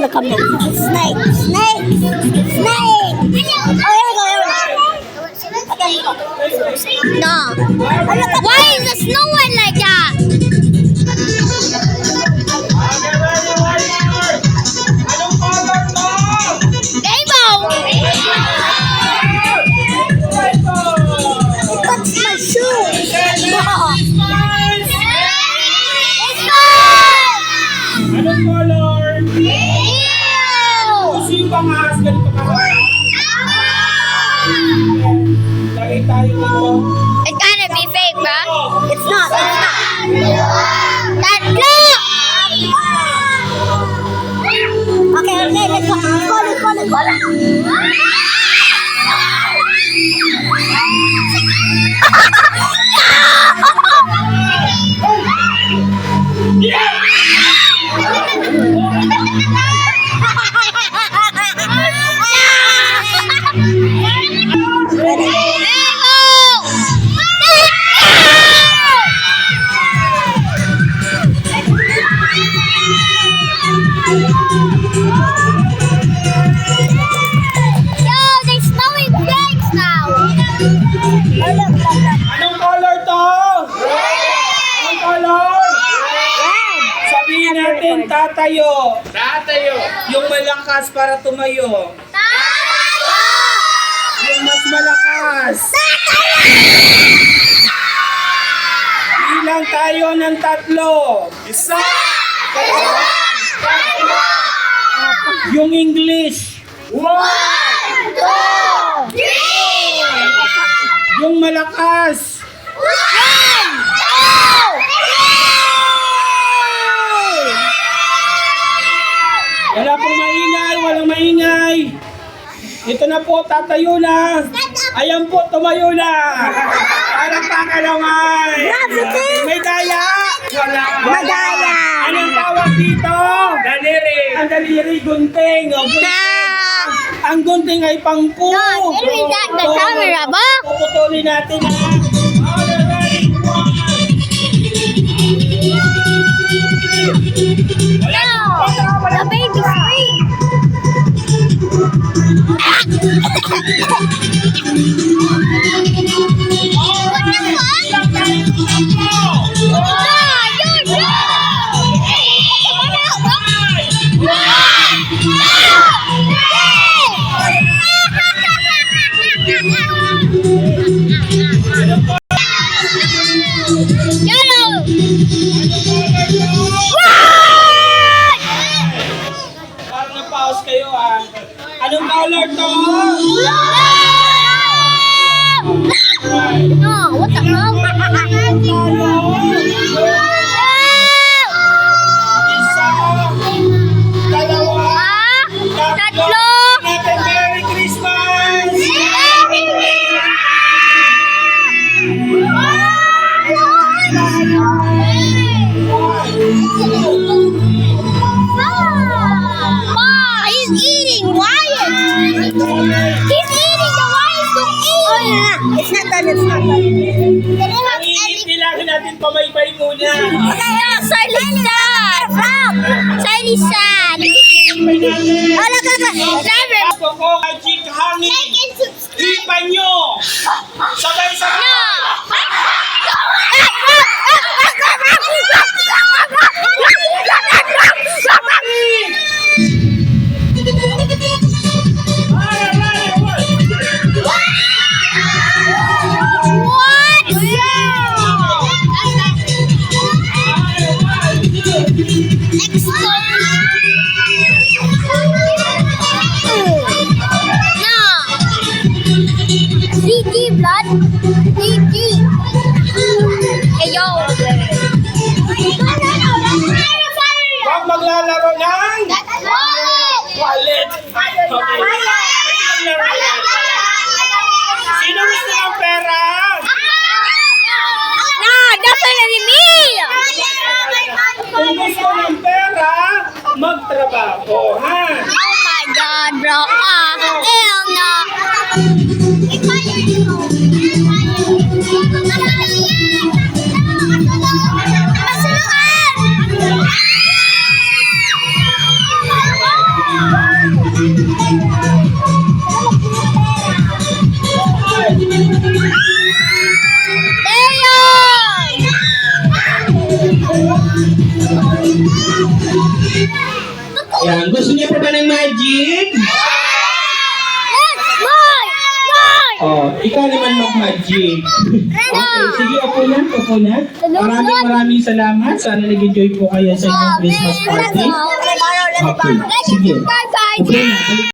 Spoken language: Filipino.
gonna come in. Snake. Snake. Snake. Oh, here we go. Here we go. No. Why is the snow white like that? Rainbow! That's my shoe. Anong color? Gusto yung pangas, ganito ka ba? Lagay tayo dito. It gotta be fake, bro. It's not. It's not. Tatlo! Okay, let's go. Let's go. Anong color to? Anong color? Sabihin natin, tatayo. Tatayo. Yung malakas para tumayo. Yung mas malakas. Bilang tayo ng 3. Isa. Yung English. 1, 2, 3. Yung malakas. Wala pong maingay, walang maingay. Ito na po, tatayo na. Ayan po, tumayo na. Parang pakalangay. May daya. Wala. Madaya. Anong tawag dito? Daliri. Ang daliri, gunting. O, gunting. Ang gunting ay pangpu. No, is that the camera, ba? Puputulin natin ha. No, the baby's free. Parang na-pause kayo ha. Anong color to? No, what the hell? Isa. Dalawa. Tatlo. Natin, Merry Christmas! Ma, he's eating Wyatt. He's eating the Wyatt to eat. Oh, yeah. It's not done. It's not done. Ang kailangan natin pamaybay muna. Salisan. Oh, look. Never. Ako ko, magic hangin. Hipan nyo. Sabay-sabay. Blood? DD. Hey, yo. Huwag maglalaro ng wallet. Okay. Sino gusto ng pera? No, definitely me. Kung gusto ng pera, magtrabaho, ha? Oh my God, bro. Hell no. mag-magic? Boy! Boy! Oh, ikaw naman mag-magic. Okay, sige, upo na. Maraming salamat. Sana nag-enjoy po kayo sa inyong Christmas party. Okay, sige. Bye-bye! Okay na,